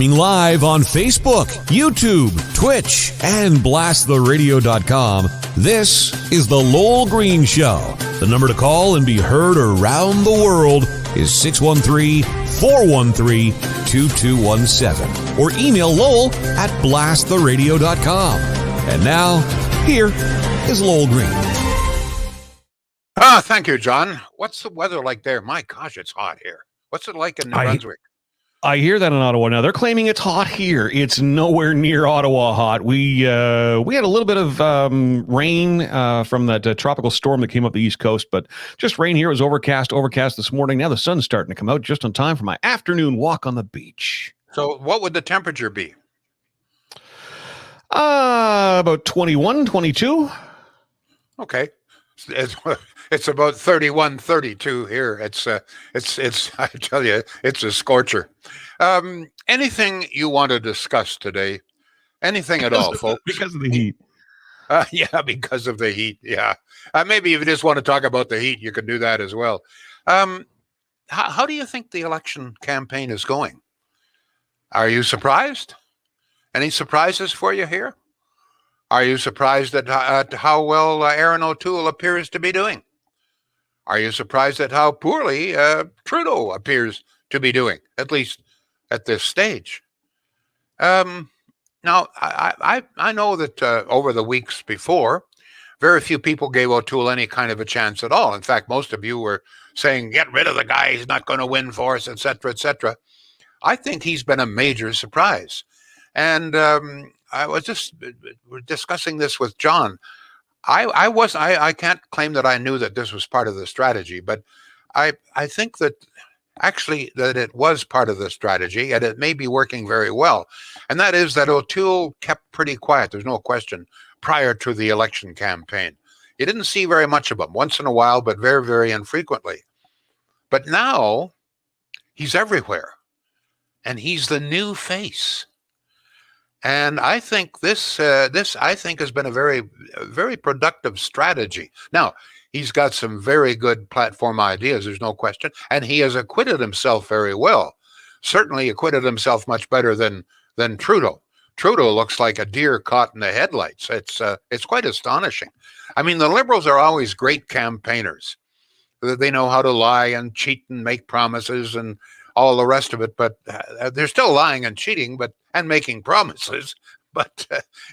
Streaming live on Facebook, YouTube, Twitch, and blasttheradio.com, this is The Lowell Green Show. The number to call and be heard around the world is 613-413-2217. Or email Lowell at blasttheradio.com. And now, here is Lowell Green. Thank you, John. What's the weather like there? My gosh, it's hot here. What's it like in New Brunswick? I hear that in Ottawa now. They're claiming it's hot here. It's nowhere near Ottawa hot. We had a little bit of rain from that tropical storm that came up the East Coast, but just rain here. It was overcast this morning. Now the sun's starting to come out just on time for my afternoon walk on the beach. So what would the temperature be? About 21, 22. Okay. It's about 31, 32 here. It's I tell you, it's a scorcher. Anything you want to discuss today? Anything at all, folks? Because of the heat. Yeah, because of the heat. Yeah. Maybe if you just want to talk about the heat, you can do that as well. How do you think the election campaign is going? Are you surprised? Any surprises for you here? Are you surprised at how well Aaron O'Toole appears to be doing? Are you surprised at how poorly Trudeau appears to be doing, at least at this stage? Now, I know that over the weeks before, very few people gave O'Toole any kind of a chance at all. In fact, most of you were saying, get rid of the guy, he's not going to win for us, et cetera, et cetera. I think he's been a major surprise. And I was just discussing this with John. I can't claim that I knew that this was part of the strategy, but I think that actually that it was part of the strategy, and it may be working very well. And that is that O'Toole kept pretty quiet, there's no question, prior to the election campaign. You didn't see very much of him, once in a while, but very, very infrequently. But now he's everywhere, and he's the new face. And I think this I think has been a very, very productive strategy. Now, he's got some very good platform ideas, there's no question, and he has acquitted himself very well. Certainly acquitted himself much better than Trudeau. Trudeau looks like a deer caught in the headlights. It's quite astonishing. I mean, the Liberals are always great campaigners. They know how to lie and cheat and make promises and all the rest of it, but they're still lying and cheating, and making promises. But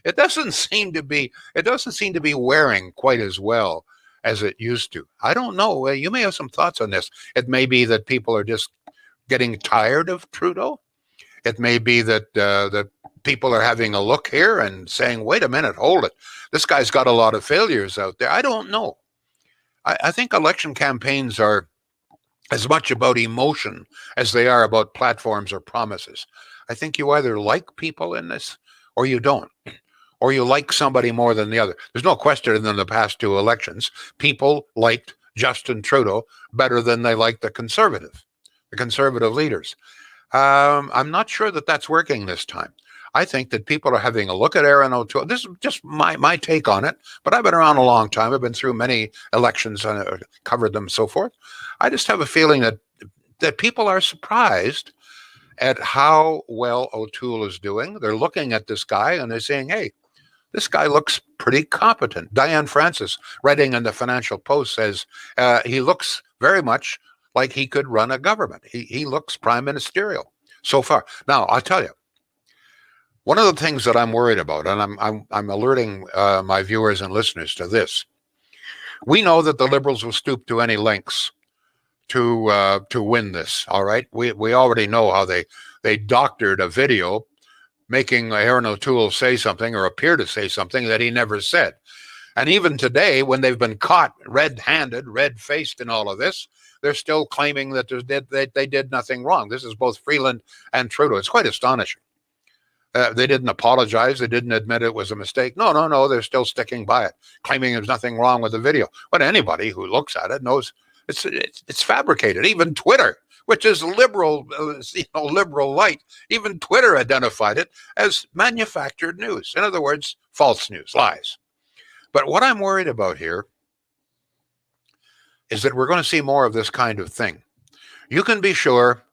it doesn't seem to be wearing quite as well as it used to. I don't know. You may have some thoughts on this. It may be that people are just getting tired of Trudeau. It may be that that people are having a look here and saying, "Wait a minute, hold it. This guy's got a lot of failures out there." I don't know. I think election campaigns are as much about emotion as they are about platforms or promises. I think you either like people in this or you don't, or you like somebody more than the other. There's no question in the past two elections, people liked Justin Trudeau better than they liked the conservative leaders. I'm not sure that that's working this time. I think that people are having a look at Aaron O'Toole. This is just my take on it, but I've been around a long time. I've been through many elections and covered them, so forth. I just have a feeling that people are surprised at how well O'Toole is doing. They're looking at this guy and they're saying, hey, this guy looks pretty competent. Diane Francis, writing in the Financial Post, says he looks very much like he could run a government. He looks prime ministerial so far. Now, I'll tell you, one of the things that I'm worried about, and I'm alerting my viewers and listeners to this, we know that the Liberals will stoop to any lengths to win this. All right, we already know how they doctored a video making Aaron O'Toole say something or appear to say something that he never said. And even today, when they've been caught red-handed, red-faced in all of this, they're still claiming that they did nothing wrong. This is both Freeland and Trudeau. It's quite astonishing. They didn't apologize. They didn't admit it was a mistake. No. They're still sticking by it, claiming there's nothing wrong with the video. But anybody who looks at it knows it's fabricated. Even Twitter, which is liberal, liberal light, even Twitter identified it as manufactured news. In other words, false news, lies. But what I'm worried about here is that we're going to see more of this kind of thing. You can be sure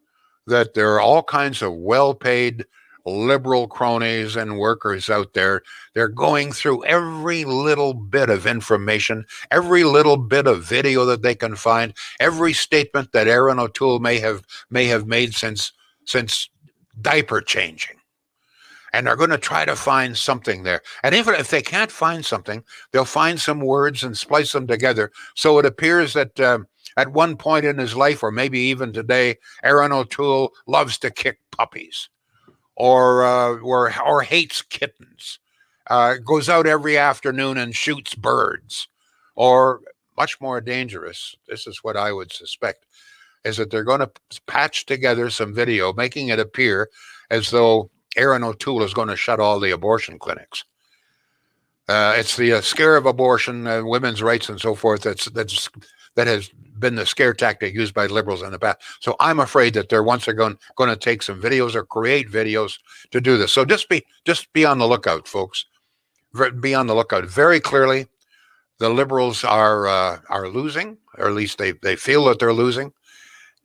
that there are all kinds of well-paid liberal cronies and workers out there. They're going through every little bit of information, every little bit of video that they can find, every statement that Aaron O'Toole may have made since diaper changing. And they're going to try to find something there. And even if they can't find something, they'll find some words and splice them together. So it appears that at one point in his life, or maybe even today, Aaron O'Toole loves to kick puppies, or hates kittens, goes out every afternoon and shoots birds, or much more dangerous, this is what I would suspect, is that they're going to patch together some video, making it appear as though Aaron O'Toole is going to shut all the abortion clinics. It's the scare of abortion, women's rights, and so forth. That has been the scare tactic used by liberals in the past. So I'm afraid that they're once again going to take some videos or create videos to do this. So just be on the lookout, folks. Be on the lookout. Very clearly, the liberals are losing, or at least they feel that they're losing,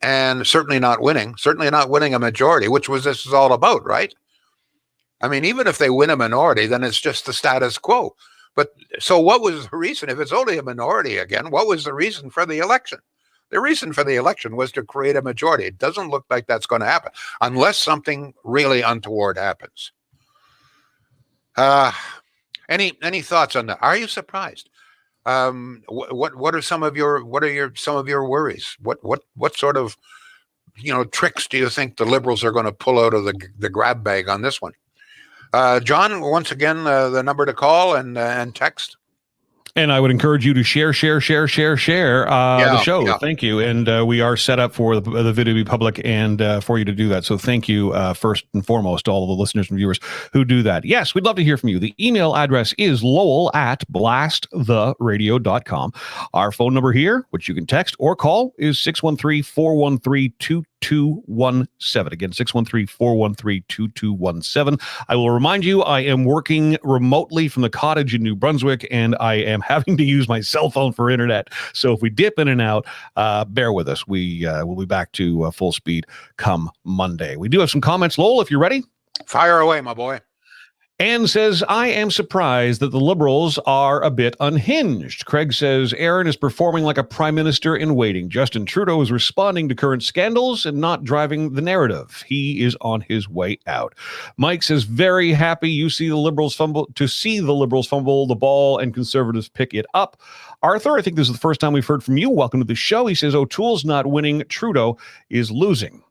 and certainly not winning. Certainly not winning a majority, which this is all about, right? I mean, even if they win a minority, then it's just the status quo. But so what was the reason? If it's only a minority again, what was the reason for the election? The reason for the election was to create a majority. It doesn't look like that's going to happen unless something really untoward happens. Any thoughts on that? Are you surprised? What are some of your worries? What sort of tricks do you think the liberals are going to pull out of the grab bag on this one? John, once again, the number to call and text. And I would encourage you to share the show. Yeah. Thank you. And we are set up for the video to be public and for you to do that. So thank you first and foremost to all of the listeners and viewers who do that. Yes, we'd love to hear from you. The email address is lowell@blasttheradio.com. Our phone number here, which you can text or call, is 613-413-2217. Again, 613-413-2217. I will remind you, I am working remotely from the cottage in New Brunswick, and I am having to use my cell phone for internet. So if we dip in and out, bear with us. We'll be back to full speed come Monday. We do have some comments. Lowell, if you're ready. Fire away, my boy. Anne says, I am surprised that the Liberals are a bit unhinged. Craig says, Aaron is performing like a prime minister in waiting. Justin Trudeau is responding to current scandals and not driving the narrative. He is on his way out. Mike says, very happy to see the Liberals fumble the ball and Conservatives pick it up. Arthur, I think this is the first time we've heard from you. Welcome to the show. He says, O'Toole's not winning. Trudeau is losing.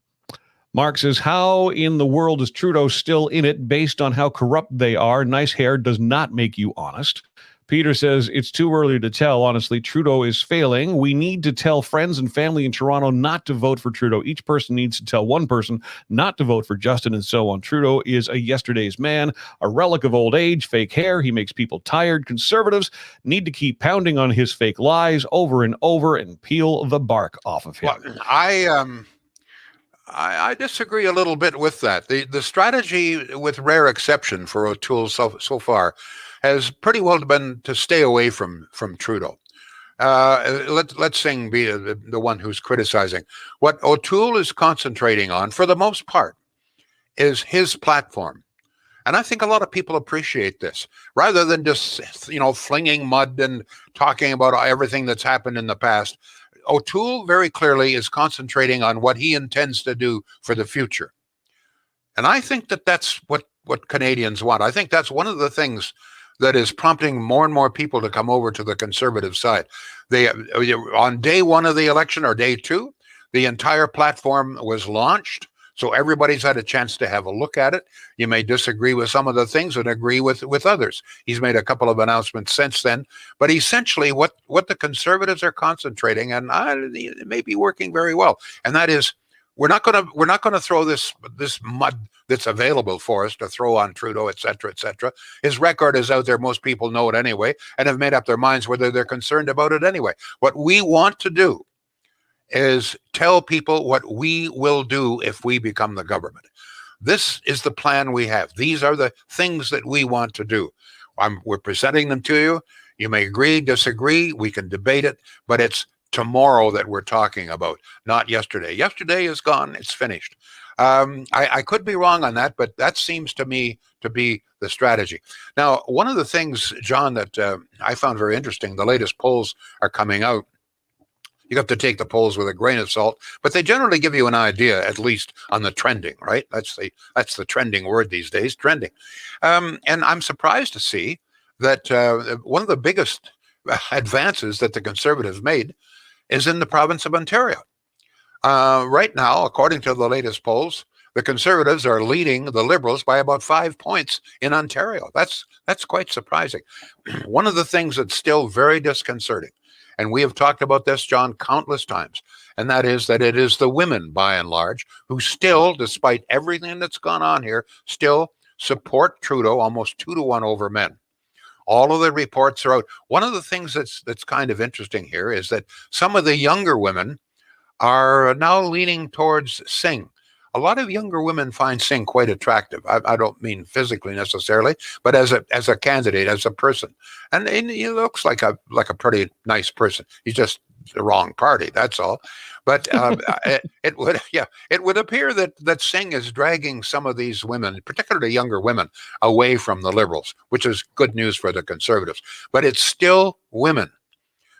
Mark says, how in the world is Trudeau still in it based on how corrupt they are? Nice hair does not make you honest. Peter says, it's too early to tell. Honestly, Trudeau is failing. We need to tell friends and family in Toronto not to vote for Trudeau. Each person needs to tell one person not to vote for Justin and so on. Trudeau is a yesterday's man, a relic of old age, fake hair. He makes people tired. Conservatives need to keep pounding on his fake lies over and over and peel the bark off of him. Well, I disagree a little bit with that. The strategy, with rare exception for O'Toole so far, has pretty well been to stay away from Trudeau. Let's Singh be the one who's criticizing. What O'Toole is concentrating on, for the most part, is his platform. And I think a lot of people appreciate this, rather than just flinging mud and talking about everything that's happened in the past. O'Toole very clearly is concentrating on what he intends to do for the future. And I think that that's what Canadians want. I think that's one of the things that is prompting more and more people to come over to the Conservative side. On day one of the election, or day two, the entire platform was launched. So everybody's had a chance to have a look at it. You may disagree with some of the things and agree with others. He's made a couple of announcements since then. But essentially what the Conservatives are concentrating, and it may be working very well, and that is, we're not going to throw this mud that's available for us to throw on Trudeau, et cetera, et cetera. His record is out there. Most people know it anyway and have made up their minds whether they're concerned about it anyway. What we want to do is tell people what we will do if we become the government. This is the plan we have. These are the things that we want to do. We're presenting them to you. You may agree, disagree. We can debate it, but it's tomorrow that we're talking about, not yesterday. Yesterday is gone. It's finished. I could be wrong on that, but that seems to me to be the strategy. Now, one of the things, John, that I found very interesting, the latest polls are coming out. You have to take the polls with a grain of salt, but they generally give you an idea, at least on the trending, right? That's the trending word these days, trending. And I'm surprised to see that one of the biggest advances that the Conservatives made is in the province of Ontario. Right now, according to the latest polls, the Conservatives are leading the Liberals by about 5 points in Ontario. That's quite surprising. One of the things that's still very disconcerting, and we have talked about this, John, countless times, and that is that it is the women, by and large, who still, despite everything that's gone on here, still support Trudeau almost 2-1 over men. All of the reports are out. One of the things that's kind of interesting here is that some of the younger women are now leaning towards Singh. A lot of younger women find Singh quite attractive. I don't mean physically necessarily, but as a candidate, as a person, and he looks like a pretty nice person. He's just the wrong party. That's all. But it would appear that Singh is dragging some of these women, particularly younger women, away from the Liberals, which is good news for the Conservatives. But it's still women,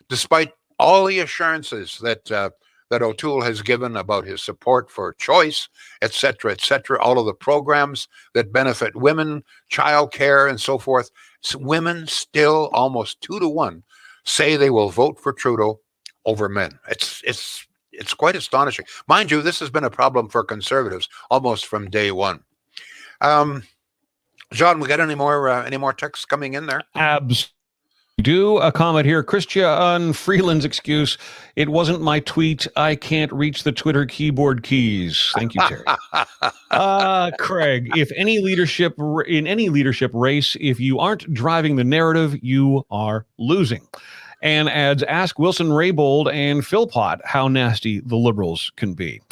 despite all the assurances that O'Toole has given about his support for choice, et cetera, all of the programs that benefit women, childcare, and so forth. Women still almost 2-1 say they will vote for Trudeau over men. It's quite astonishing. Mind you, this has been a problem for Conservatives almost from day one. John, we got any more texts coming in there? Absolutely. Do a comment here. Christian Freeland's excuse: it wasn't my tweet. I can't reach the Twitter keyboard keys. Thank you, Terry. Craig, if in any leadership race, if you aren't driving the narrative, you are losing. And adds, ask Wilson Raybould and Philpott how nasty the Liberals can be.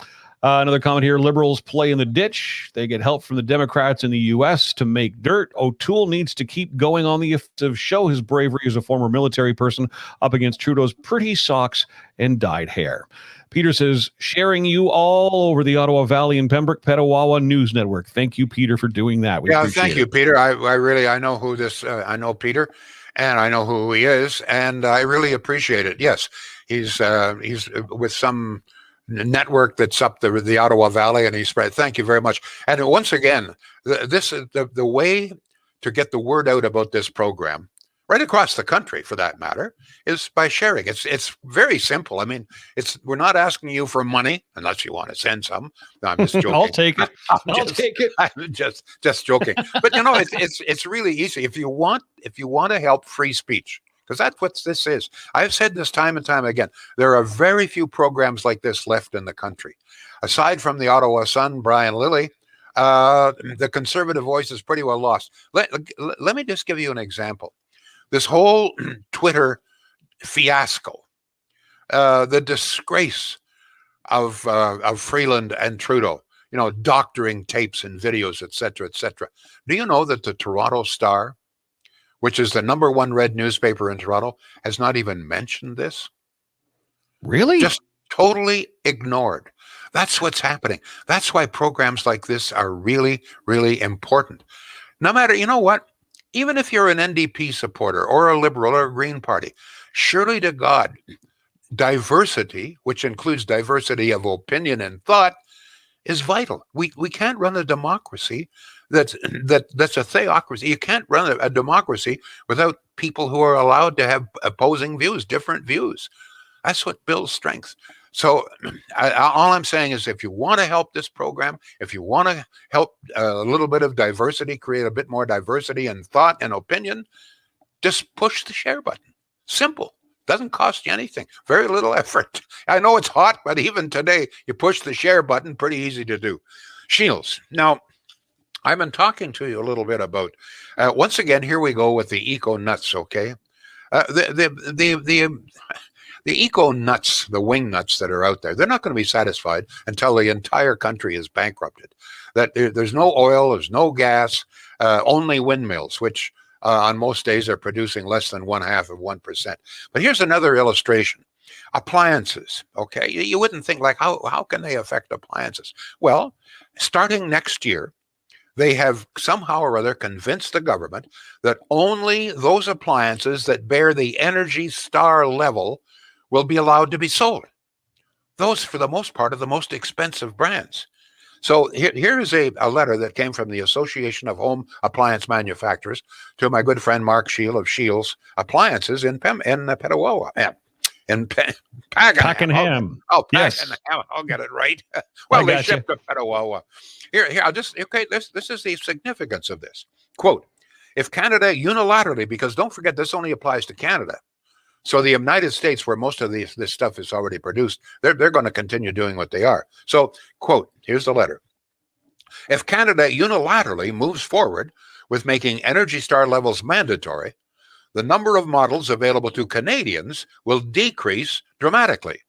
Another comment here: Liberals play in the ditch. They get help from the Democrats in the U.S. to make dirt. O'Toole needs to keep going on the offensive, show his bravery as a former military person up against Trudeau's pretty socks and dyed hair. Peter says, sharing you all over the Ottawa Valley and Pembroke Petawawa News Network. Thank you, Peter, for doing that. Thank you, Peter. I know who this. I know Peter, and I know who he is, and I really appreciate it. Yes, he's with some network that's up the Ottawa Valley, and he spread. Thank you very much. And once again, this is the way to get the word out about this program, right across the country for that matter, is by sharing. It's very simple. I mean, we're not asking you for money unless you want to send some. No, I'm just joking. I'll take it. I'll take it. I'm just joking. But it's really easy if you want to help free speech. Because that's what this is. I've said this time and time again. There are very few programs like this left in the country. Aside from the Ottawa Sun, Brian Lilly, the Conservative voice is pretty well lost. Let me just give you an example. This whole Twitter fiasco, the disgrace of Freeland and Trudeau, doctoring tapes and videos, et cetera, et cetera. Do you know that the Toronto Star, which is the number one read newspaper in Toronto, has not even mentioned this? Really? Just totally ignored. That's what's happening. That's why programs like this are really, really important. No matter, you know what? Even if you're an NDP supporter or a Liberal or a Green Party, surely to God, diversity, which includes diversity of opinion and thought, is vital. We can't run a democracy that's a theocracy. You can't run a democracy without people who are allowed to have opposing views, different views. That's what builds strength. So all I'm saying is, if you want to help this program, if you want to help a little bit of diversity, create a bit more diversity in thought and opinion, just push the share button. Simple. Doesn't cost you anything. Very little effort. I know it's hot, but even today, you push the share button, pretty easy to do. Shields. Now, I've been talking to you a little bit about, once again, here we go with the eco nuts, okay? The eco nuts, the wing nuts that are out there, they're not going to be satisfied until the entire country is bankrupted. That there's no oil, there's no gas, only windmills, which on most days are producing less than 0.5%. But here's another illustration. Appliances, okay? You wouldn't think like, how can they affect appliances? Well, starting next year, they have somehow or other convinced the government that only those appliances that bear the Energy Star level will be allowed to be sold. Those, for the most part, are the most expensive brands. So here is a letter that came from the Association of Home Appliance Manufacturers to my good friend Mark Shield of Shields Appliances in Petawawa. Pakenham. Yes. Pakenham. I'll get it right. I Well, they gotcha. shipped to Petawawa. Here, I'll just, okay, this is the significance of this. Quote, if Canada unilaterally, because don't forget, this only applies to Canada. So the United States, where most of this stuff is already produced, they're going to continue doing what they are. So, quote, here's the letter. If Canada unilaterally moves forward with making Energy Star levels mandatory, the number of models available to Canadians will decrease dramatically.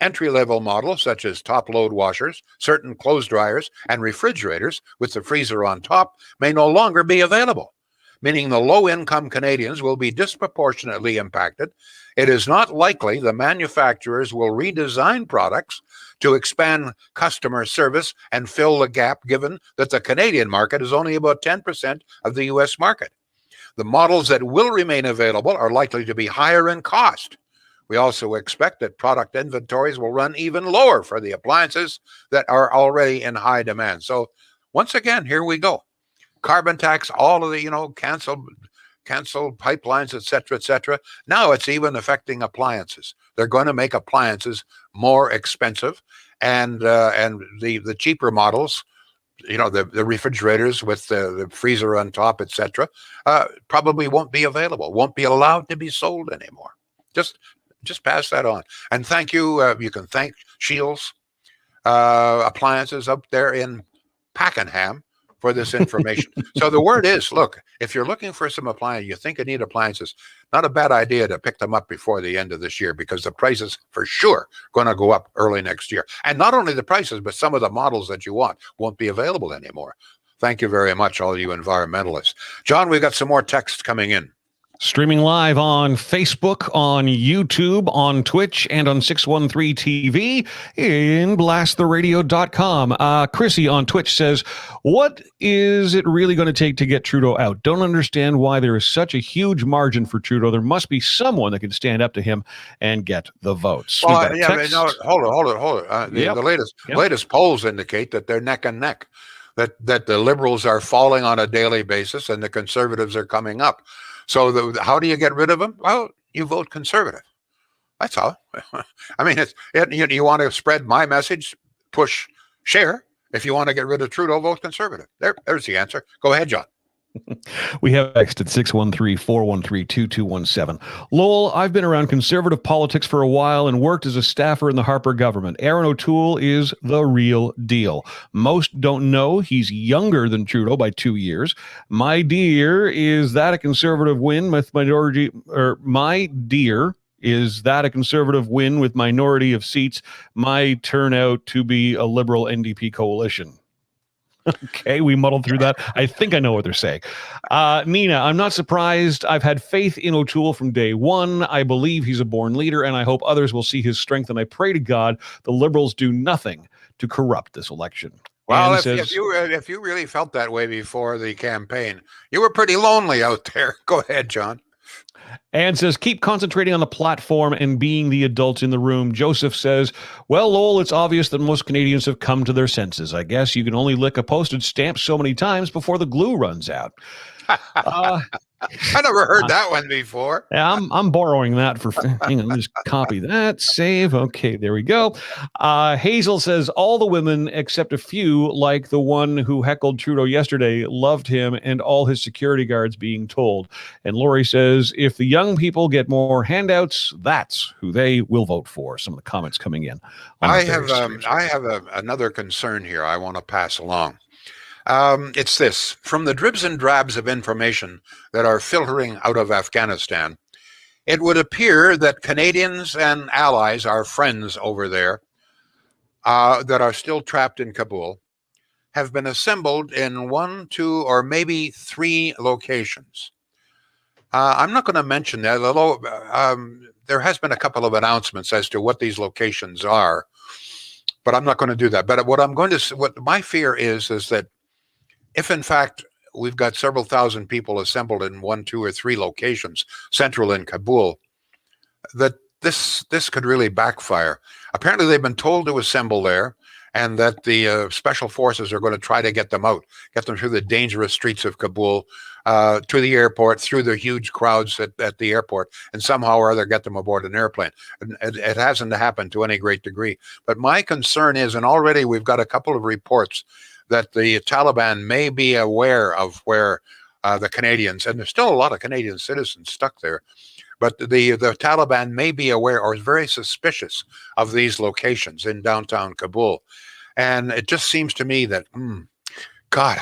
Entry-level models such as top-load washers, certain clothes dryers, and refrigerators with the freezer on top may no longer be available, meaning the low-income Canadians will be disproportionately impacted. It is not likely the manufacturers will redesign products to expand customer service and fill the gap, given that the Canadian market is only about 10% of the U.S. market. The models that will remain available are likely to be higher in cost. We also expect that product inventories will run even lower for the appliances that are already in high demand. So once again, here we go. Carbon tax, all of the, canceled pipelines, et cetera, et cetera. Now it's even affecting appliances. They're going to make appliances more expensive, and the cheaper models, the refrigerators with the freezer on top, et cetera, probably won't be available, won't be allowed to be sold anymore. Just pass that on. And thank you. You can thank Shields Appliances up there in Pakenham for this information. So the word is, look, if you're looking for some appliance, you think you need appliances, not a bad idea to pick them up before the end of this year, because the prices for sure going to go up early next year. And not only the prices, but some of the models that you want won't be available anymore. Thank you very much, all you environmentalists. John, we've got some more text coming in. Streaming live on Facebook, on YouTube, on Twitch, and on 613 TV in blasttheradio.com. Chrissy on Twitch says, what is it really going to take to get Trudeau out? Don't understand why there is such a huge margin for Trudeau. There must be someone that can stand up to him and get the votes. Well, hold it. The latest polls indicate that they're neck and neck, that the Liberals are falling on a daily basis and the Conservatives are coming up. So how do you get rid of them? Well, you vote Conservative. That's all. I mean, you want to spread my message, push, share. If you want to get rid of Trudeau, vote Conservative. There's the answer. Go ahead, John. We have text at 613-413-2217. Lowell, I've been around conservative politics for a while and worked as a staffer in the Harper government. Aaron O'Toole is the real deal. Most don't know he's younger than Trudeau by 2 years. My dear, is that a conservative win with minority, or my dear, is that a conservative win with minority of seats might turn out to be a Liberal NDP coalition? Okay, we muddled through that. I think I know what they're saying. Nina, I'm not surprised. I've had faith in O'Toole from day one. I believe he's a born leader, and I hope others will see his strength, and I pray to God the Liberals do nothing to corrupt this election. Well, if you really felt that way before the campaign, you were pretty lonely out there. Go ahead, John. Anne says, keep concentrating on the platform and being the adults in the room. Joseph says, well, Lowell, it's obvious that most Canadians have come to their senses. I guess you can only lick a postage stamp so many times before the glue runs out. I never heard that one before. Yeah, I'm borrowing that for. Hang on, let me just copy that. Save. Okay, there we go. Hazel says all the women except a few, like the one who heckled Trudeau yesterday, loved him and all his security guards being told. And Lori says if the young people get more handouts, that's who they will vote for. Some of the comments coming in. I have another concern here I want to pass along. It's this. From the dribs and drabs of information that are filtering out of Afghanistan, it would appear that Canadians and allies, our friends over there, that are still trapped in Kabul, have been assembled in 1, 2, or maybe 3 locations. I'm not going to mention that, although there has been a couple of announcements as to what these locations are, but I'm not going to do that. But what my fear is that if in fact we've got several thousand people assembled in 1, 2, or 3 locations central in Kabul, that this could really backfire. Apparently, they've been told to assemble there, and that the special forces are going to try to get them out, get them through the dangerous streets of Kabul, to the airport, through the huge crowds at the airport, and somehow or other get them aboard an airplane. And it hasn't happened to any great degree. But my concern is, and already we've got a couple of reports that the Taliban may be aware of where the Canadians, and there's still a lot of Canadian citizens stuck there, but the Taliban may be aware or is very suspicious of these locations in downtown Kabul. And it just seems to me that, God,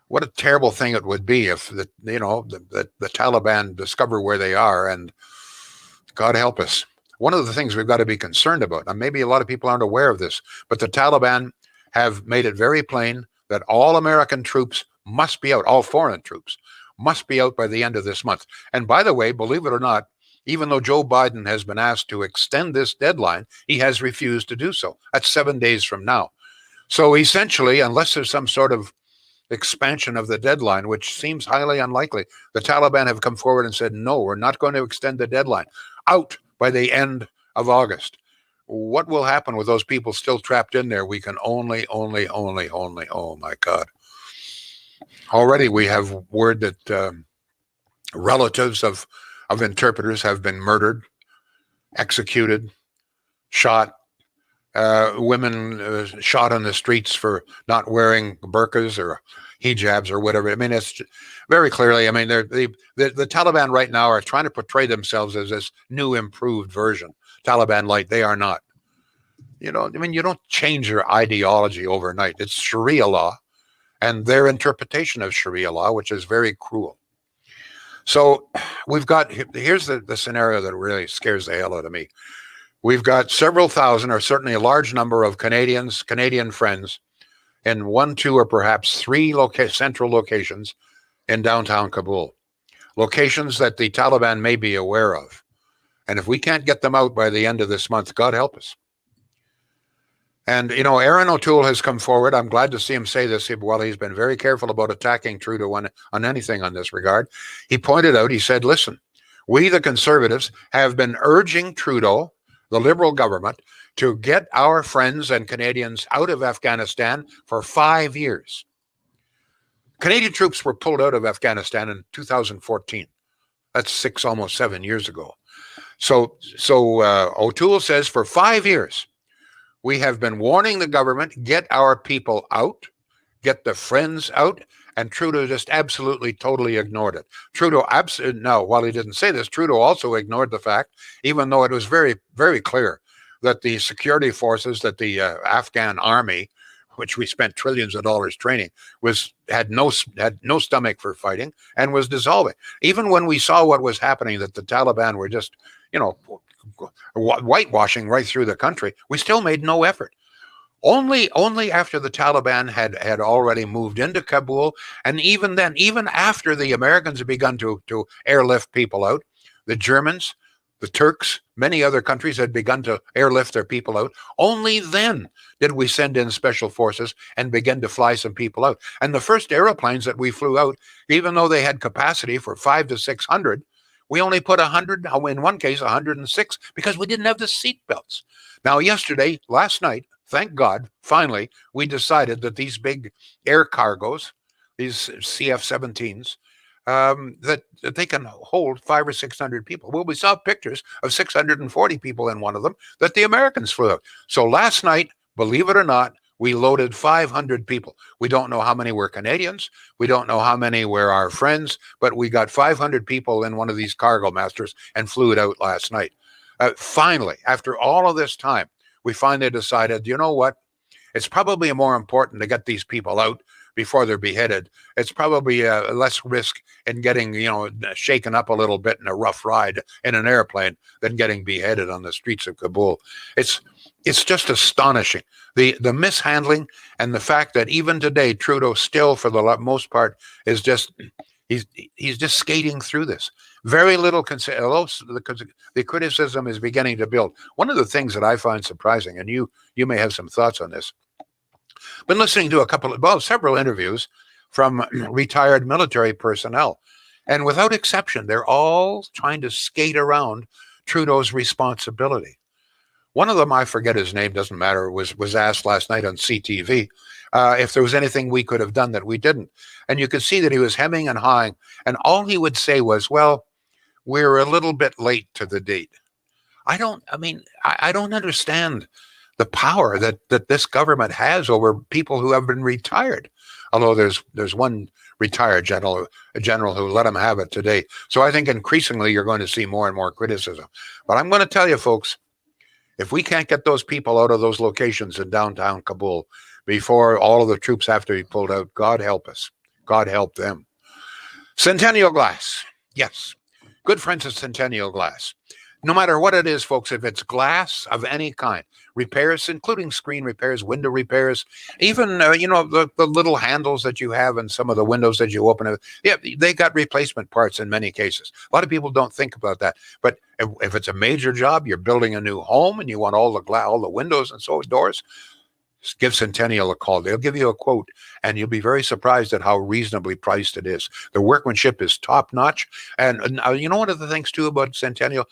what a terrible thing it would be if the Taliban discover where they are, and God help us. One of the things we've got to be concerned about, and maybe a lot of people aren't aware of this, but the Taliban have made it very plain that all American troops must be out, all foreign troops must be out by the end of this month. And by the way, believe it or not, even though Joe Biden has been asked to extend this deadline, he has refused to do so. That's 7 days from now. So essentially, unless there's some sort of expansion of the deadline, which seems highly unlikely, the Taliban have come forward and said, no, we're not going to extend the deadline. Out by the end of August. What will happen with those people still trapped in there? We can only, oh my God. Already we have word that relatives of interpreters have been murdered, executed, shot, women shot on the streets for not wearing burqas or hijabs or whatever. I mean, it's very clearly, I mean, the Taliban right now are trying to portray themselves as this new improved version. Taliban light, they are not. You know, I mean, you don't change your ideology overnight. It's Sharia law and their interpretation of Sharia law, which is very cruel. So we've got, here's the scenario that really scares the hell out of me. We've got several thousand, or certainly a large number of Canadian friends in 1, 2, or perhaps 3 central locations in downtown Kabul. Locations that the Taliban may be aware of. And if we can't get them out by the end of this month, God help us. And, you know, Aaron O'Toole has come forward. I'm glad to see him say this. Well, he's been very careful about attacking Trudeau on anything on this regard. He pointed out, he said, listen, we, the Conservatives, have been urging Trudeau, the Liberal government, to get our friends and Canadians out of Afghanistan for 5 years. Canadian troops were pulled out of Afghanistan in 2014. That's almost 7 years ago. So O'Toole says for 5 years, we have been warning the government, get our people out, get the friends out, and Trudeau just absolutely, totally ignored it. While he didn't say this, Trudeau also ignored the fact, even though it was very, very clear that the security forces, that the Afghan army, which we spent trillions of dollars training, had no stomach for fighting and was dissolving. Even when we saw what was happening, that the Taliban were just, whitewashing right through the country, we still made no effort. Only after the Taliban had already moved into Kabul, and even then, even after the Americans had begun to airlift people out, the Germans, the Turks, many other countries had begun to airlift their people out. Only then did we send in special forces and begin to fly some people out. And the first airplanes that we flew out, even though they had capacity for 500 to 600, we only put 100, in one case 106, because we didn't have the seat belts. Now, last night, thank God, finally, we decided that these big air cargos, these CF-17s, that they can hold 500 or 600 people. Well, we saw pictures of 640 people in one of them that the Americans flew out. So last night, believe it or not, we loaded 500 people. We don't know how many were Canadians. We don't know how many were our friends, but we got 500 people in one of these cargo masters and flew it out last night. Finally, after all of this time, we finally decided, you know what? It's probably more important to get these people out before they're beheaded. It's probably less risk in getting, shaken up a little bit in a rough ride in an airplane than getting beheaded on the streets of Kabul. It's just astonishing. The mishandling and the fact that even today, Trudeau still, for the most part, is just, He's just skating through this. Very little the criticism is beginning to build. One of the things that I find surprising, and you may have some thoughts on this, been listening to several interviews from retired military personnel, and without exception, they're all trying to skate around Trudeau's responsibility. One of them, I forget his name, doesn't matter, was asked last night on CTV if there was anything we could have done that we didn't. And you could see that he was hemming and hawing, and all he would say was, well, we're a little bit late to the date. I don't understand the power that this government has over people who have been retired. Although there's one retired general who let him have it today. So I think increasingly you're going to see more and more criticism. But I'm going to tell you, folks, if we can't get those people out of those locations in downtown Kabul before all of the troops have to be pulled out, God help us. God help them. Centennial Glass. Yes. Good friends at Centennial Glass. No matter what it is, folks, if it's glass of any kind, repairs, including screen repairs, window repairs, even, the little handles that you have in some of the windows that you open. Yeah, they got replacement parts in many cases. A lot of people don't think about that. But if it's a major job, you're building a new home and you want all the windows and doors, give Centennial a call. They'll give you a quote, and you'll be very surprised at how reasonably priced it is. The workmanship is top notch. And one of the things too about Centennial,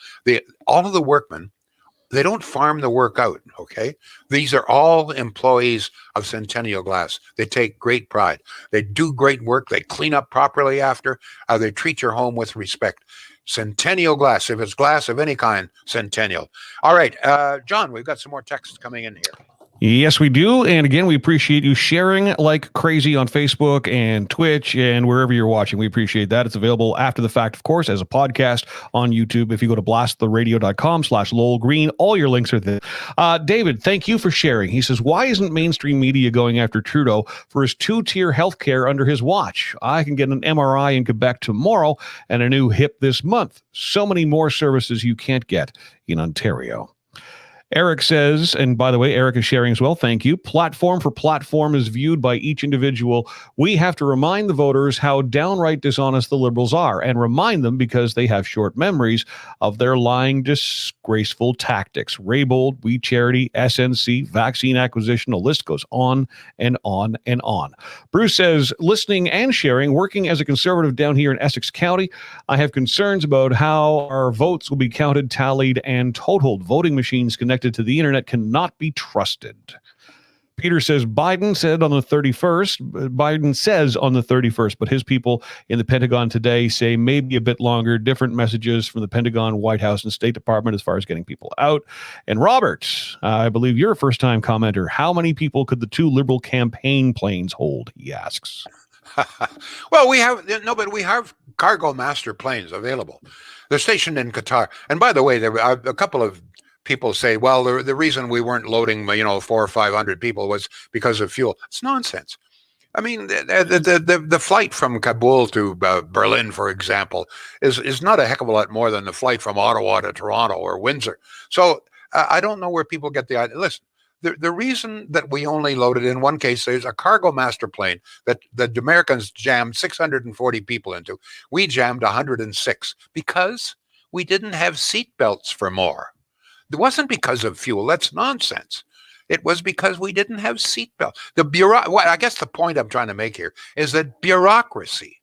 all of the workmen, they don't farm the work out, okay? These are all employees of Centennial Glass. They take great pride. They do great work. They clean up properly after. They treat your home with respect. Centennial Glass. If it's glass of any kind, Centennial. All right, John, we've got some more texts coming in here. Yes, we do. And again, we appreciate you sharing like crazy on Facebook and Twitch and wherever you're watching. We appreciate that. It's available after the fact, of course, as a podcast on YouTube. If you go to blasttheradio.com/Lowell Green, all your links are there. David, thank you for sharing. He says, why isn't mainstream media going after Trudeau for his 2-tier healthcare under his watch? I can get an MRI in Quebec tomorrow and a new hip this month. So many more services you can't get in Ontario. Eric says, and by the way, Eric is sharing as well. Thank you. Platform for platform is viewed by each individual. We have to remind the voters how downright dishonest the Liberals are and remind them because they have short memories of their lying, disgraceful tactics. Raybould, We Charity, SNC, vaccine acquisition, the list goes on and on and on. Bruce says, listening and sharing, working as a conservative down here in Essex County, I have concerns about how our votes will be counted, tallied, and totaled. Voting machines connected to the internet cannot be trusted. Peter says Biden says on the 31st, but his people in the Pentagon today say maybe a bit longer. Different messages from the Pentagon, White House, and State Department as far as getting people out. And Robert, I believe you're a first-time commenter. How many people could the 2 Liberal campaign planes hold? He asks. Well, we have cargo master planes available. They're stationed in Qatar. And by the way, there are a couple of people say, well, the reason we weren't loading, 400 or 500 people was because of fuel. It's nonsense. I mean, the flight from Kabul to Berlin, for example, is not a heck of a lot more than the flight from Ottawa to Toronto or Windsor. So I don't know where people get the idea. Listen, the reason that we only loaded, in one case, there's a cargo master plane that the Americans jammed 640 people into. We jammed 106 because we didn't have seat belts for more. It wasn't because of fuel. That's nonsense. It was because we didn't have seatbelts. I guess the point I'm trying to make here is that bureaucracy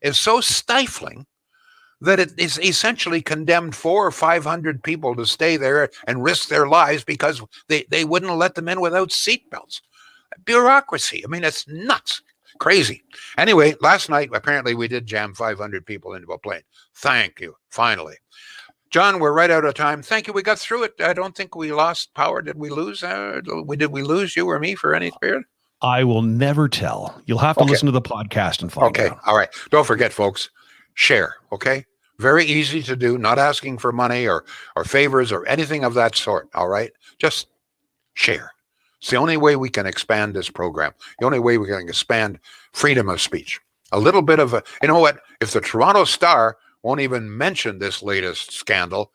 is so stifling that it is essentially condemned 400 or 500 people to stay there and risk their lives because they wouldn't let them in without seatbelts. Bureaucracy. I mean, it's nuts. Crazy. Anyway, last night, apparently we did jam 500 people into a plane. Thank you. Finally. John, we're right out of time. Thank you. We got through it. I don't think we lost power. Did we lose? Did we lose you or me for any period? I will never tell. You'll have to listen to the podcast and find out. Okay. All right. Don't forget, folks, share. Okay. Very easy to do. Not asking for money or favors or anything of that sort. All right. Just share. It's the only way we can expand this program. The only way we can expand freedom of speech. A little bit of you know what? If the Toronto Star won't even mention this latest scandal,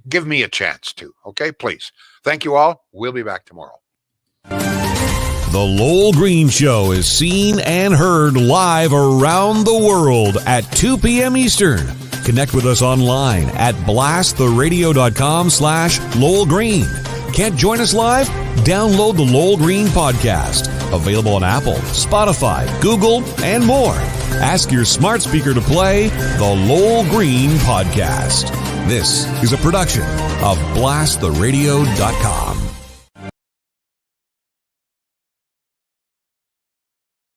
give me a chance to, okay? Please. Thank you all. We'll be back tomorrow. The Lowell Green Show is seen and heard live around the world at 2 p.m. Eastern. Connect with us online at blasttheradio.com/Lowell Green. Can't join us live? Download the Lowell Green podcast. Available on Apple, Spotify, Google, and more. Ask your smart speaker to play the Lowell Green podcast. This is a production of blasttheradio.com.